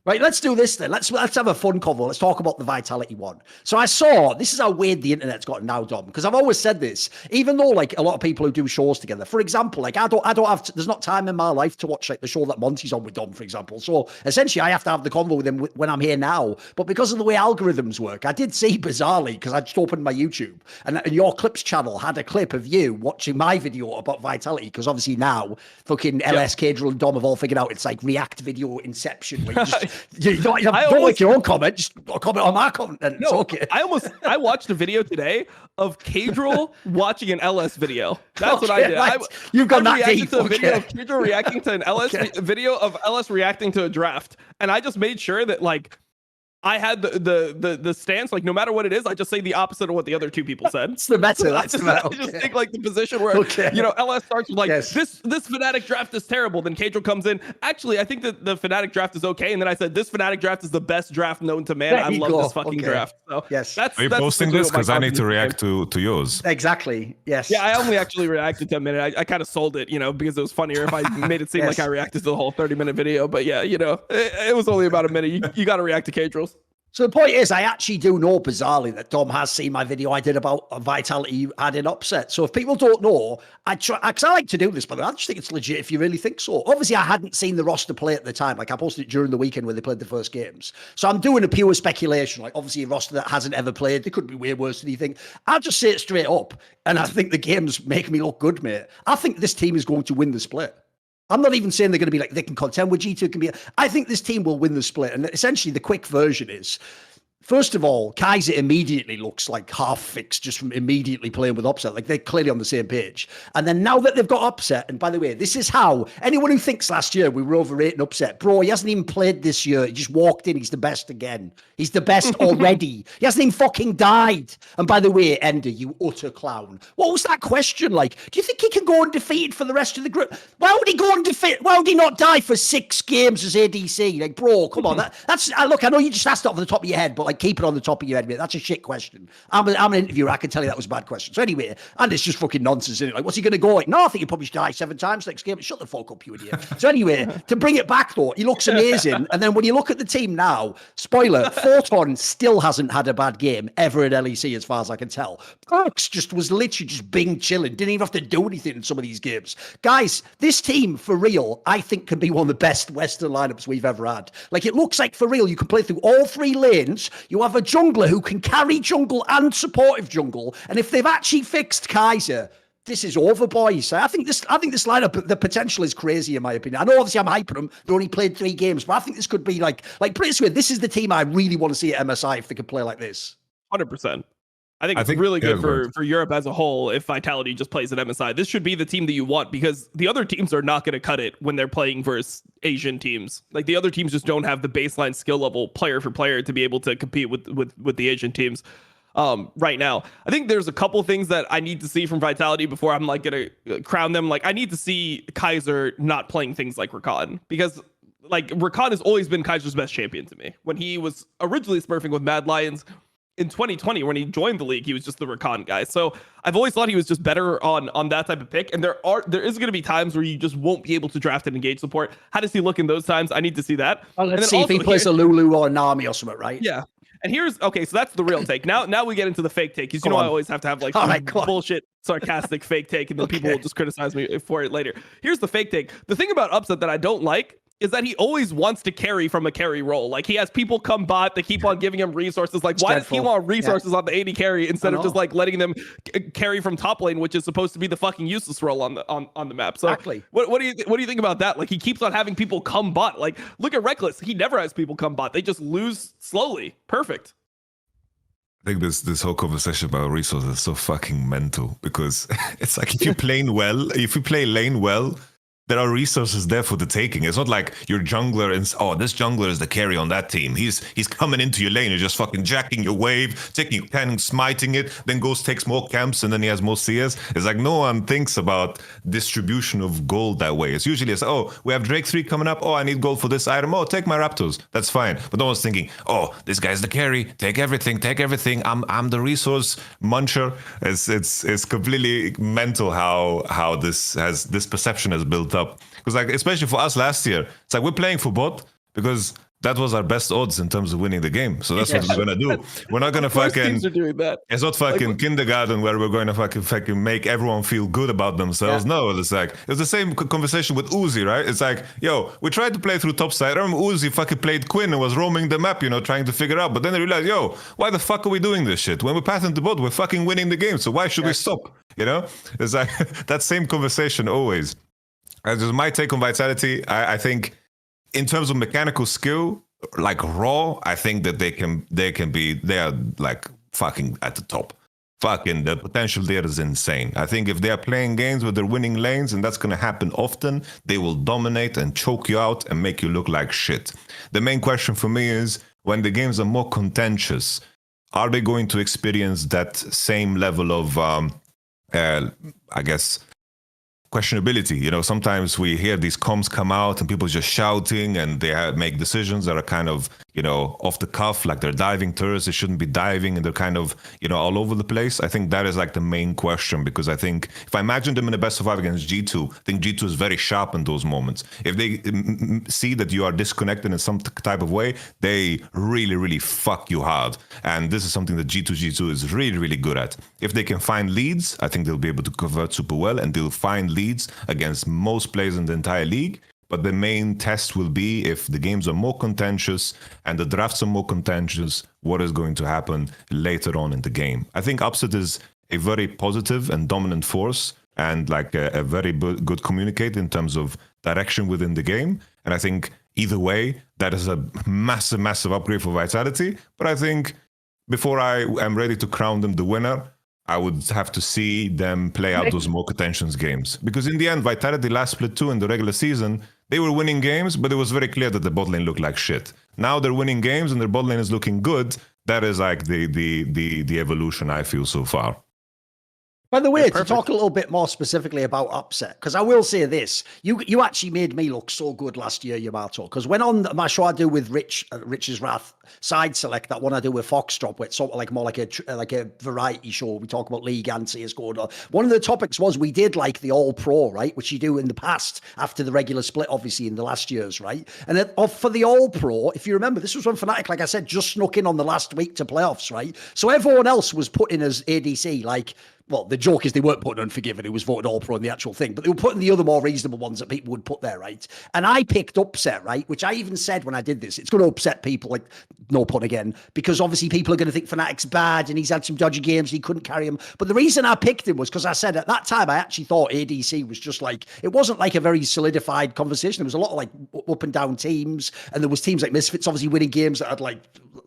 Right, let's do this then. Let's have a fun cover. Let's talk about the Vitality one. So I saw, this is how weird the internet's gotten now, Dom, because I've always said this, even though like a lot of people who do shows together, for example, like I don't have, there's not time in my life to watch like the show that Monty's on with Dom, for example. So essentially I have to have the convo with him when I'm here now. But because of the way algorithms work, I did see bizarrely, because I just opened my YouTube and your clips channel had a clip of you watching my video about Vitality, because obviously now fucking LS, Cadril and Dom have all figured out it's like React video inception, where you just, you don't like your own comment, just comment on my comment. And no, it's okay. I watched a video today of Cadril watching an LS video. That's what I did. Right. You've got that deep. To a video of Cadril reacting to an LS video of LS reacting to a draft, and I just made sure that like I had the stance, like no matter what it is, I just say the opposite of what the other two people said. It's the meta. That's the meta. I just think like the position where you know LS starts with like this Fnatic draft is terrible. Then Cadril comes in. Actually, I think that the Fnatic draft is okay. And then I said this Fnatic draft is the best draft known to man. I love this fucking draft. So are you posting this? Because I need to react to yours. Exactly. Yes. Yeah, I only actually reacted to a minute. I kind of sold it, you know, because it was funnier if I made it seem like I reacted to the whole 30-minute video. But yeah, you know, it was only about a minute. You got to react to Cadril's. So the point is, I actually do know, bizarrely, that Dom has seen my video I did about Vitality adding upset. So if people don't know, I try, because I like to do this, but I just think it's legit if you really think so. Obviously, I hadn't seen the roster play at the time. Like, I posted it during the weekend when they played the first games. So I'm doing a pure speculation. Like, obviously, a roster that hasn't ever played, they could be way worse than you think. I'll just say it straight up, and I think the games make me look good, mate. I think this team is going to win the split. I'm not even saying they're going to be like, they can contend with G2. I think this team will win the split. And essentially the quick version is, first of all, Kaiser immediately looks like half fixed just from immediately playing with upset. Like they're clearly on the same page. And then now that they've got upset, and by the way, this is how anyone who thinks last year we were overrating upset, bro, he hasn't even played this year. He just walked in. He's the best again. He's the best already. He hasn't even fucking died. And by the way, Ender, you utter clown. What was that question like? Do you think he can go undefeated for the rest of the group? Why would he go undefeated? Why would he not die for 6 games as ADC? Like, bro, come on. That's look, I know you just asked it off the top of your head, but like, keep it on the top of your head, mate. That's a shit question. I'm an interviewer. I can tell you that was a bad question. So anyway, and it's just fucking nonsense, isn't it? Like, what's he going to go like? No, I think he probably should die 7 times next game. Shut the fuck up, you idiot. So anyway, to bring it back though, he looks amazing. And then when you look at the team now, spoiler, Photon still hasn't had a bad game ever at LEC as far as I can tell. Perks just was literally just bing chilling. Didn't even have to do anything in some of these games. Guys, this team, for real, I think can be one of the best Western lineups we've ever had. Like, it looks like, for real, you can play through all 3 lanes. You have a jungler who can carry jungle and supportive jungle. And if they've actually fixed Kaiser, this is over, boys. I think this lineup, the potential is crazy in my opinion. I know obviously I'm hyping them. They only played 3 games, but I think this could be like pretty sweet. This is the team I really want to see at MSI if they could play like this. 100%. I think it's really good for Europe as a whole if Vitality just plays at MSI. This should be the team that you want, because the other teams are not going to cut it when they're playing versus Asian teams. Like, the other teams just don't have the baseline skill level player for player to be able to compete with the Asian teams right now. I think there's a couple things that I need to see from Vitality before I'm like going to crown them. Like, I need to see Kaiser not playing things like Rakan, because like Rakan has always been Kaiser's best champion to me. When he was originally smurfing with Mad Lions, in 2020, when he joined the league, he was just the Rakan guy. So I've always thought he was just better on that type of pick. And there is going to be times where you just won't be able to draft and engage support. How does he look in those times? I need to see that. Well, let's see if he plays a Lulu or a Nami or something, right? Yeah. And here's, okay, so that's the real take. Now we get into the fake take, because you know I always have to have like bullshit, sarcastic fake take, and then people will just criticize me for it later. Here's the fake take. The thing about Upset that I don't like is that he always wants to carry from a carry role. Like, he has people come bot, they keep on giving him resources. Like, why does he want resources on the AD carry instead of just like letting them carry from top lane, which is supposed to be the fucking useless role on the map? So exactly. What do you think about that? Like, he keeps on having people come bot. Like, look at Reckless. He never has people come bot. They just lose slowly. Perfect. I think this whole conversation about resources is so fucking mental, because it's like, if you play lane well, there are resources there for the taking. It's not like your jungler and this jungler is the carry on that team. He's coming into your lane, you're just fucking jacking your wave, taking your cannon, smiting it, then takes more camps, and then he has more CS. It's like, no one thinks about distribution of gold that way. It's usually we have Drake 3 coming up. Oh, I need gold for this item. Oh, take my Raptors. That's fine. But no one's thinking, oh, this guy's the carry. Take everything. I'm the resource muncher. It's completely mental how this perception has built up. Because like, especially for us last year, it's like we're playing for bot because that was our best odds in terms of winning the game. So that's what we're gonna do. We're not gonna fucking. Teams are doing that. It's not fucking kindergarten where we're going to fucking make everyone feel good about themselves. Yeah. No, it's like it's the same conversation with Uzi, right? It's like, yo, we tried to play through topside. I remember Uzi fucking played Quinn and was roaming the map, trying to figure out. But then they realized, yo, why the fuck are we doing this shit? When we patent the bot, we're fucking winning the game. So why should we stop? It's like that same conversation always. That's just my take on Vitality. I think in terms of mechanical skill, like raw, I think that they are like fucking at the top. Fucking the potential there is insane. I think if they are playing games with their winning lanes, and that's going to happen often, they will dominate and choke you out and make you look like shit. The main question for me is, when the games are more contentious, are they going to experience that same level of, I guess, questionability? Sometimes we hear these comms come out and people just shouting, and they make decisions that are kind of, off the cuff, like they're diving turrets, they shouldn't be diving, and they're kind of, all over the place. I think that is like the main question, because I think if I imagine them in a best of 5 against G2, I think G2 is very sharp in those moments. If they see that you are disconnected in some type of way, they really, really fuck you hard. And this is something that G2 is really, really good at. If they can find leads, I think they'll be able to convert super well, and they'll find leads against most players in the entire league. But the main test will be, if the games are more contentious and the drafts are more contentious, what is going to happen later on in the game. I think Upset is a very positive and dominant force, and like a very good communicator in terms of direction within the game. And I think either way, that is a massive, massive upgrade for Vitality. But I think before I am ready to crown them the winner, I would have to see them play out those more contentious games. Because in the end, Vitality last split 2 in the regular season, they were winning games, but it was very clear that the bot lane looked like shit. Now they're winning games and their bot lane is looking good. That is like the evolution I feel so far. By the way, to talk a little bit more specifically about Upset, because I will say this, you actually made me look so good last year, Yamato, because when on my show I do with Rich's Wrath side select, that one I do with Foxtrot, where it's sort of like more like a variety show, we talk about League and CSGO. One of the topics was we did like the All Pro, right, which you do in the past after the regular split, obviously in the last years, right? And for the All Pro, if you remember, this was when Fnatic, like I said, just snuck in on the last week to playoffs, right? So everyone else was put in as ADC, like, well, the joke is they weren't putting Unforgiven, who was voted All-Pro in the actual thing, but they were putting the other more reasonable ones that people would put there, right? And I picked Upset, right? Which I even said when I did this, it's going to upset people, like, no pun again, because obviously people are going to think Fnatic's bad and he's had some dodgy games and he couldn't carry him. But the reason I picked him was because I said at that time, I actually thought ADC was just like, it wasn't like a very solidified conversation. There was a lot of like up and down teams, and there was teams like Misfits obviously winning games that had like,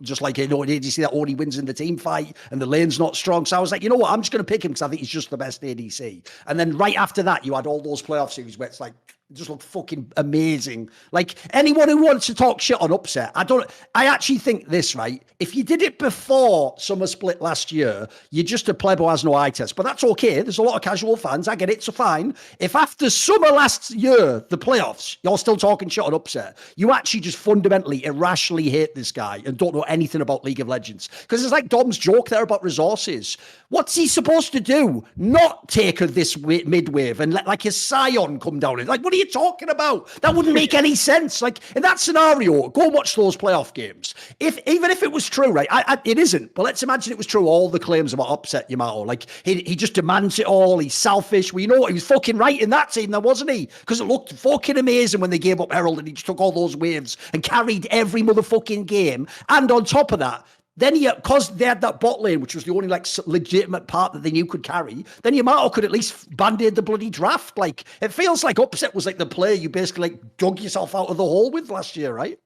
just like, ADC that only wins in the team fight and the lane's not strong. So I was like, you know what, I'm just going to pick him because I think he's just the best ADC. And then right after that, you had all those playoff series where it's like, it just looked fucking amazing. Like, anyone who wants to talk shit on Upset, I actually think this, right? If you did it before Summer Split last year, you're just a pleb who has no eye test. But that's okay. There's a lot of casual fans. I get it. So fine. If after summer last year, the playoffs, you're still talking shit on Upset, you actually just fundamentally, irrationally hate this guy and don't know anything about League of Legends. Because it's like Dom's joke there about resources. What's he supposed to do? Not take this mid-wave and let like his Scion come down. Like, what are you talking about? That wouldn't make any sense. Like, in that scenario, go watch those playoff games. Even if it was true, right? It isn't, but let's imagine it was true, all the claims about Upset, Yamato. Like, he just demands it all. He's selfish. Well, you know what? He was fucking right in that team, though, wasn't he? Because it looked fucking amazing when they gave up Herald and he just took all those waves and carried every motherfucking game. And on top of that, then because they had that bot lane, which was the only like legitimate part that they knew could carry, then Yamato could at least band-aid the bloody draft. Like, it feels like Upset was like the player you basically like dug yourself out of the hole with last year, right?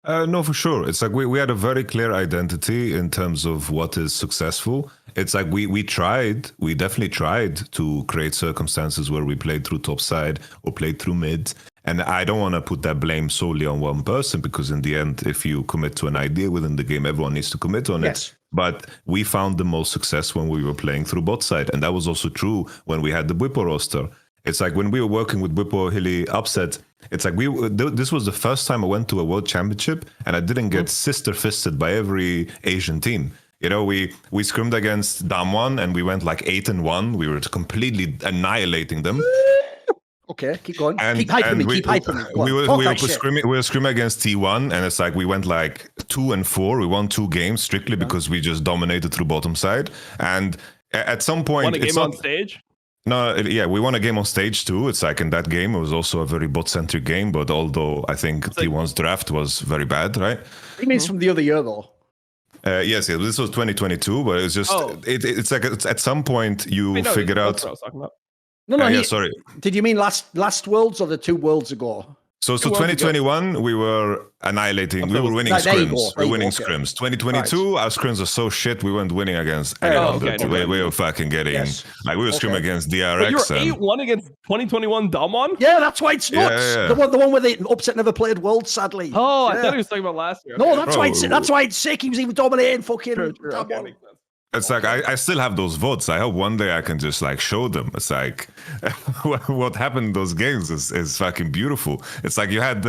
No, for sure. It's like we had a very clear identity in terms of what is successful. It's like we definitely tried to create circumstances where we played through top side or played through mid. And I don't want to put that blame solely on one person, because in the end, if you commit to an idea within the game, everyone needs to commit on it. But we found the most success when we were playing through bot side. And that was also true when we had the Bwipo roster. It's like when we were working with Bwipo, Hilly, Upset, it's like this was the first time I went to a world championship and I didn't get sister-fisted by every Asian team. You know, we scrimmed against Damwon and we went like 8-1. We were completely annihilating them. Okay, keep going. And, keep hyping me. Keep hyping me. We were screaming against T1, and it's like we went like 2-4. We won 2 games strictly because we just dominated through bottom side. And at some point, won a game on stage. No, yeah, we won a game on stage too. It's like in that game, it was also a very bot-centric game. But although I think T1's draft was very bad, right? He means from the other year though. Yes, this was 2022, but it's just it's like at some point you figure out. That's what I was talking about. No, sorry. Did you mean last Worlds or the 2 Worlds ago? So 2021, we were annihilating. We were winning scrims. We were winning scrims. 2022, our scrims are so shit. We weren't winning against anyone. We were fucking getting like we were scrimming against DRX. But you were 8-1 against 2021 Damon. Yeah, that's why it's nuts. Yeah. The one where they upset never played Worlds, sadly. Oh, I thought he was talking about last year. No, that's why it's sick. He was even dominating fucking. True. It's like I still have those votes. I hope one day I can just like show them. It's like what happened in those games is fucking beautiful. It's like you had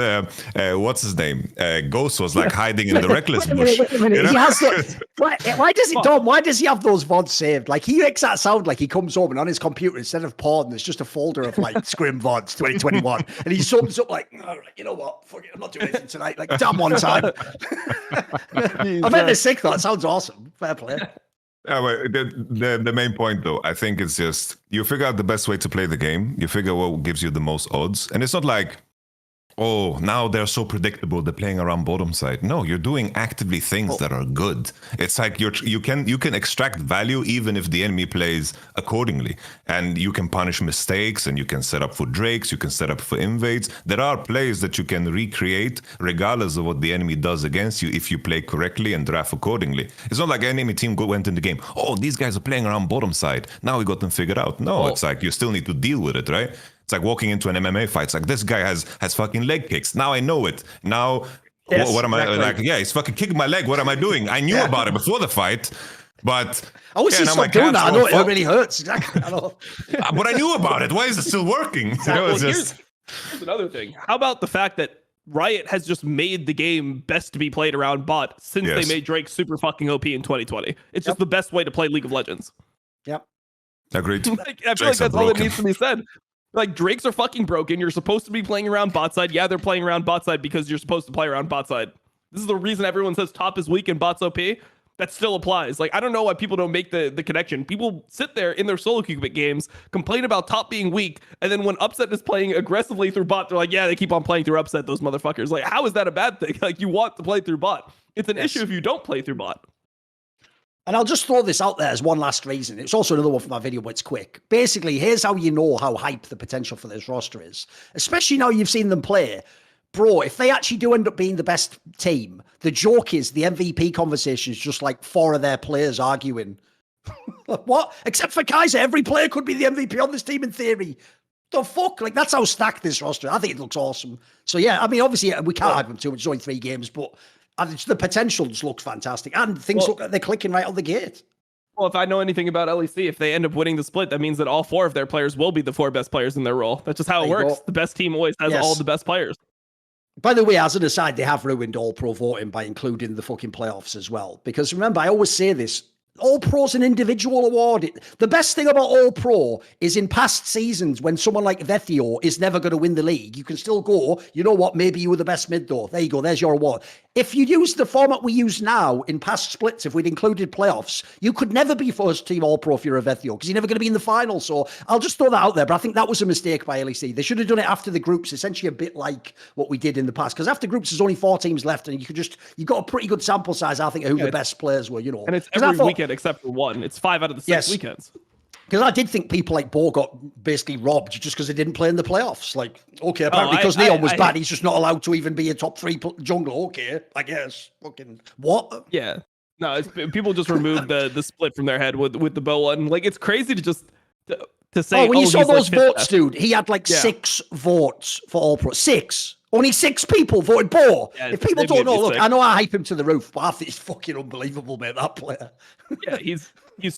what's his name? Ghost was like hiding in the reckless bush. Wait a minute. Why does it, Dom? Why does he have those VODs saved? Like he makes that sound like he comes home and on his computer instead of porn, there's just a folder of like scrim VODs 2021, and he sums up like, all right, you know what? Fuck it, I'm not doing anything tonight. Like damn one time. I bet they're sick though. It sounds awesome. Fair play. Yeah, but the main point though, I think it's just you figure out the best way to play the game. You figure what gives you the most odds, and it's not like, oh, now they're so predictable. They're playing around bottom side. No, you're doing actively things that are good. It's like you can extract value even if the enemy plays accordingly, and you can punish mistakes, and you can set up for drakes. You can set up for invades. There are plays that you can recreate regardless of what the enemy does against you if you play correctly and draft accordingly. It's not like enemy team went in the game. Oh, these guys are playing around bottom side. Now we got them figured out. No, it's like you still need to deal with it, right? It's like walking into an MMA fight. It's like this guy has fucking leg kicks. Now I know it. Now what am I like? Yeah, he's fucking kicking my leg. What am I doing? I knew about it before the fight, but I wish he stopped doing that. I know it really hurts. Exactly. I know. But I knew about it. Why is it still working? Exactly. You know, here's another thing. How about the fact that Riot has just made the game best to be played around bot since they made Drake super fucking OP in 2020. It's just the best way to play League of Legends. Yep. Agreed. I feel like that's all that needs to be said. Like, Drakes are fucking broken. You're supposed to be playing around bot side. Yeah, they're playing around bot side because you're supposed to play around bot side. This is the reason everyone says top is weak and bot's OP. That still applies. Like, I don't know why people don't make the connection. People sit there in their solo queue games, complain about top being weak, and then when Upset is playing aggressively through bot, they're like, yeah, they keep on playing through Upset, those motherfuckers. Like, how is that a bad thing? Like, you want to play through bot. It's an issue if you don't play through bot. And I'll just throw this out there as one last reason. It's also another one for my video, but it's quick. Basically, here's how you know how hype the potential for this roster is. Especially now you've seen them play. Bro, if they actually do end up being the best team, the joke is the MVP conversation is just like 4 of their players arguing. What? Except for Kaiser, every player could be the MVP on this team in theory. The fuck? Like, that's how stacked this roster. I think it looks awesome. So yeah, I mean, obviously we can't hype them too much. It's only 3 games, but the potential just looks fantastic. And things look like they're clicking right out the gate. Well, if I know anything about LEC, if they end up winning the split, that means that all 4 of their players will be the 4 best players in their role. That's just how it works. The best team always has all the best players. By the way, as an aside, they have ruined All-Pro voting by including the fucking playoffs as well. Because remember, I always say this, All-Pro's an individual award. The best thing about All-Pro is in past seasons when someone like Vethio is never going to win the league, you can still go, you know what, maybe you were the best mid though. There you go, there's your award. If you use the format we use now in past splits, if we'd included playoffs, you could never be first team All-Pro if you're a Vethio because you're never going to be in the final. So I'll just throw that out there, but I think that was a mistake by LEC. They should have done it after the groups, essentially a bit like what we did in the past. Because after groups, there's only 4 teams left and you got a pretty good sample size, I think, of who the best players were, you know. And it's every weekend except for one. It's 5 out of the 6 weekends. Because I did think people like Bo got basically robbed just because they didn't play in the playoffs. Like, okay, apparently because Neon was bad, he's just not allowed to even be a top 3 jungler. Okay, I guess. Fucking what? Yeah. No, people just removed the split from their head with the Bo one. Like, it's crazy to just to say. Oh, when you saw those votes, dude, he had like 6 votes for All-Pro. 6. Only 6 people voted Bo. Yeah, if people don't know, look, I know I hype him to the roof, but I think he's fucking unbelievable, mate, that player. Yeah, he's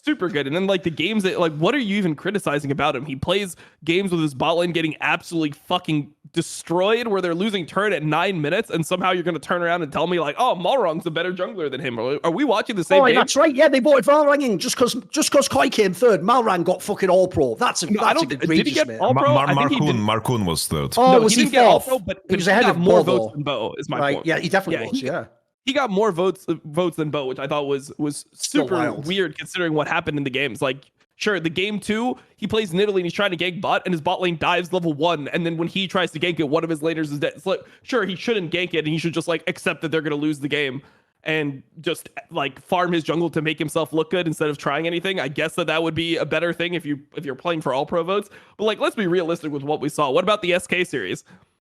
super good. And then like the games that, like, what are you even criticizing about him? He plays games with his bot lane getting absolutely fucking destroyed where they're losing turret at 9 minutes, and somehow you're going to turn around and tell me like, oh, Malrong's a better jungler than him? Are we watching the same game? That's right. Yeah, they voted Malrong in just because Koi came third. Malrang got fucking all pro. That's egregious, did he get all pro? Marcoon was third. Oh, no, was he didn't get all pro, but he was ahead of more votes than Bo. Is my point. Yeah, he definitely was. Yeah. He got more votes than Bo, which I thought was super weird considering what happened in the games. Like, sure, the game 2, he plays in Italy and he's trying to gank bot, and his bot lane dives level 1, and then when he tries to gank it, one of his laners is dead. It's like, sure, he shouldn't gank it, and he should just like accept that they're gonna lose the game and just like farm his jungle to make himself look good instead of trying anything. I guess that would be a better thing if you're playing for all pro votes. But like, let's be realistic with what we saw. What about the SK series?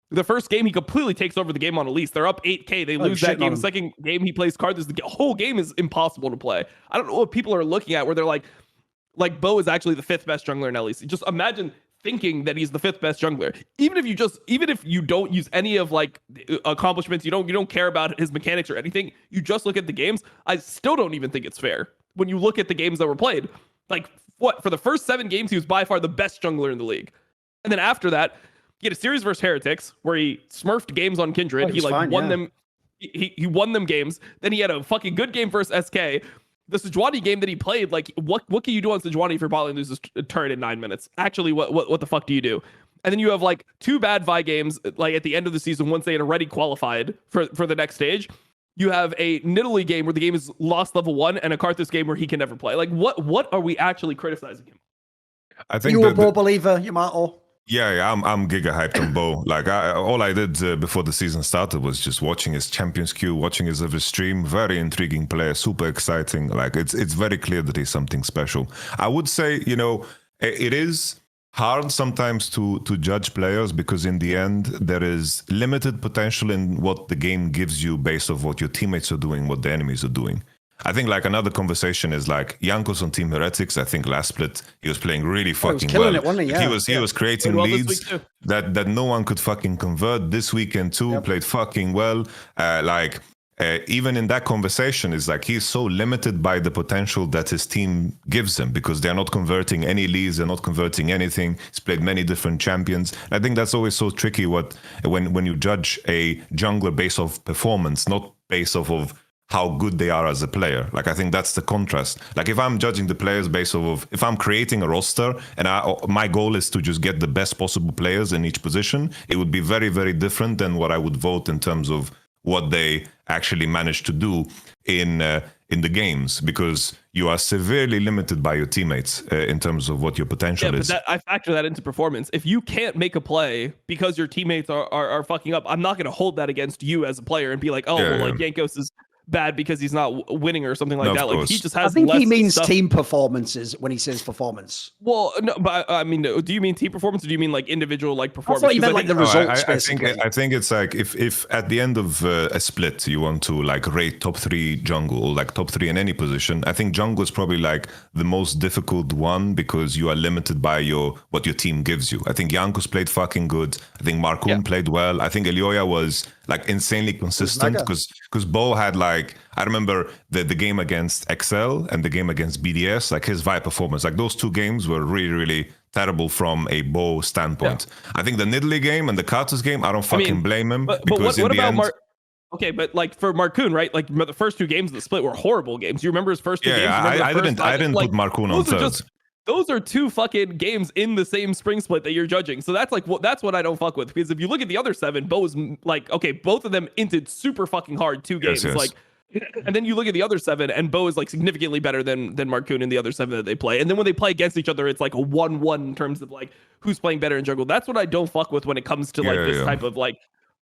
The first game, he completely takes over the game on Elise. They're up 8K. They lose that game. The second game, he plays Karthus. The whole game is impossible to play. I don't know what people are looking at where they're like Bo is actually the 5th best jungler in LEC. Just imagine thinking that he's the 5th best jungler. Even if you don't use any of like accomplishments, you don't care about his mechanics or anything, you just look at the games, I still don't even think it's fair. When you look at the games that were played, like for the first 7 games, he was by far the best jungler in the league. And then after that, he had a series versus Heretics where he smurfed games on Kindred. He won them. He won them games. Then he had a fucking good game versus SK. The Sejuani game that he played, like what can you do on Sejuani if your bot lane loses a turret in 9 minutes? Actually, what the fuck do you do? And then you have like 2 bad Vi games like at the end of the season once they had already qualified for the next stage. You have a Nidalee game where the game is lost level 1 and a Karthus game where he can never play. Like what are we actually criticizing him? I think you a Bo believer, Yamato. Yeah, I'm giga hyped on Bo. Like all I did before the season started was just watching his Champions queue, watching his every stream. Very intriguing player, super exciting. Like it's very clear that he's something special. I would say, it is hard sometimes to judge players because in the end there is limited potential in what the game gives you based off what your teammates are doing, what the enemies are doing. I think like another conversation is like Jankos on Team Heretics. I think last split he was playing really fucking well. He was creating leads that no one could fucking convert. This weekend too, played fucking well. Even in that conversation, is like he's so limited by the potential that his team gives him because they're not converting any leads, they're not converting anything. He's played many different champions. I think that's always so tricky when you judge a jungler based off performance, not based off of how good they are as a player. Like I think that's the contrast. Like if I'm judging the players based off of, if I'm creating a roster and my goal is to just get the best possible players in each position, it would be very, very different than what I would vote in terms of what they actually managed to do in the games, because you are severely limited by your teammates in terms of what your potential is. But I factor that into performance. If you can't make a play because your teammates are fucking up, I'm not going to hold that against you as a player and be like, like Jankos is bad because he's not winning or something like that. Like he just has. I think he means team performances when he says performance. Well, no, but I mean, do you mean team performance or do you mean like individual like performance? I thought you meant like the results. I think it's like if at the end of a split you want to like rate top 3 jungle or like top 3 in any position, I think jungle is probably like the most difficult one because you are limited by what your team gives you. I think Jankos played fucking good. I think Marcoon played well. I think Elioya was like insanely consistent because Bo had like, I remember the game against XL and the game against BDS, like his Vi performance, like those 2 games were really, really terrible from a Bo standpoint. I think the Nidalee game and the Karthus game, I don't fucking blame him. But what about Okay, but like for Marcoon, right? Like the first 2 games of the split were horrible games. You remember his first 2 games? I didn't put Marcoon on third. Those are 2 fucking games in the same spring split that you're judging. So that's like that's what I don't fuck with. Because if you look at the other 7, Bo's like, okay, both of them inted super fucking hard 2 games. Yes. Like, and then you look at the other 7, and Bo is like significantly better than Marcoon in the other 7 that they play. And then when they play against each other, it's like a 1-1 in terms of like who's playing better in jungle. That's what I don't fuck with when it comes to this type of like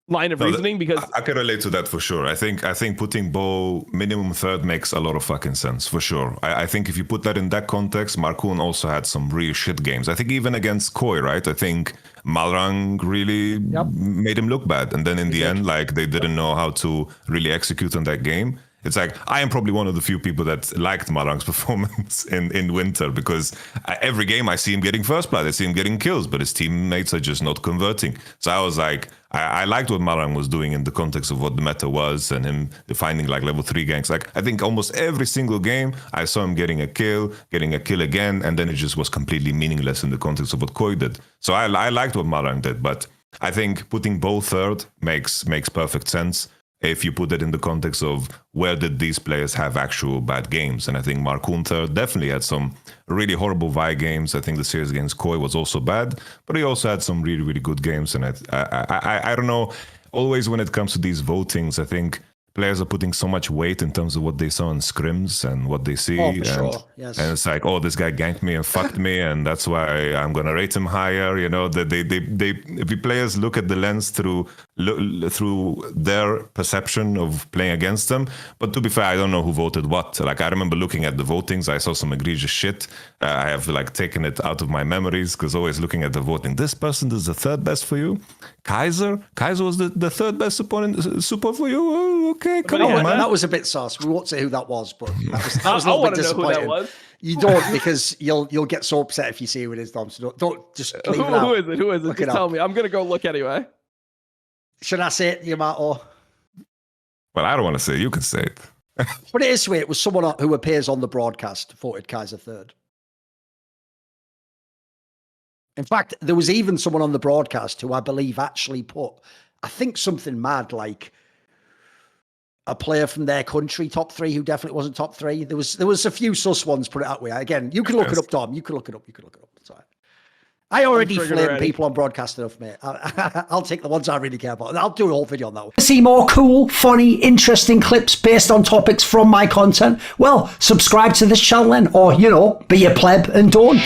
line of reasoning, because I can relate to that for sure. I think putting Bo minimum third makes a lot of fucking sense for sure. I think if you put that in that context, Marcoon also had some real shit games. I think even against Koi, right? I think Malrang really made him look bad, and then in the end, like they didn't know how to really execute on that game. It's like I am probably one of the few people that liked Malrang's performance in winter, because every game I see him getting first blood, I see him getting kills, but his teammates are just not converting. So I was like, I liked what Malrang was doing in the context of what the meta was and him finding like level 3 ganks. Like I think almost every single game I saw him getting a kill again, and then it just was completely meaningless in the context of what Koi did. So I liked what Malrang did, but I think putting Bo third makes perfect sense if you put it in the context of where did these players have actual bad games. And I think Markoon third definitely had some really horrible Vi games. I think the series against Koi was also bad, but he also had some really, really good games. And I don't know, always when it comes to these votings, I think players are putting so much weight in terms of what they saw in scrims and what they see. Oh, for sure. Yes. And it's like, oh, this guy ganked me and fucked me, and that's why I'm gonna rate him higher. You know, that they if the players look at the lens through their perception of playing against them. But to be fair, I don't know who voted what. Like, I remember looking at the votings, I saw some egregious shit. I have like taken it out of my memories because always looking at the voting, this person is the third best for you. Kaiser was the third best support for you. Oh, okay, come on, man. That was a bit sus. We won't say who that was, but that was a I little want bit to know who disappointing. that was. You don't, because you'll get so upset if you see who it is, Dom. So don't just leave it out. Who is it? Who is it? Look Just it tell up. me. I'm gonna go look anyway. Should I say it, Yamato? Well, I don't want to say it. You can say it. But it is sweet. It was someone who appears on the broadcast voted Kaiser third. In fact, there was even someone on the broadcast who I believe actually put, I think, something mad like a player from their country top 3 who definitely wasn't top 3. There was a few sus ones, put it that way. Again, you can look it up, Dom. You can look it up. It's all right. I already flame people on broadcast enough, mate. I'll take the ones I really care about. I'll do a whole video on that one. See more cool, funny, interesting clips based on topics from my content? Well, subscribe to this channel then, or, be a pleb and don't.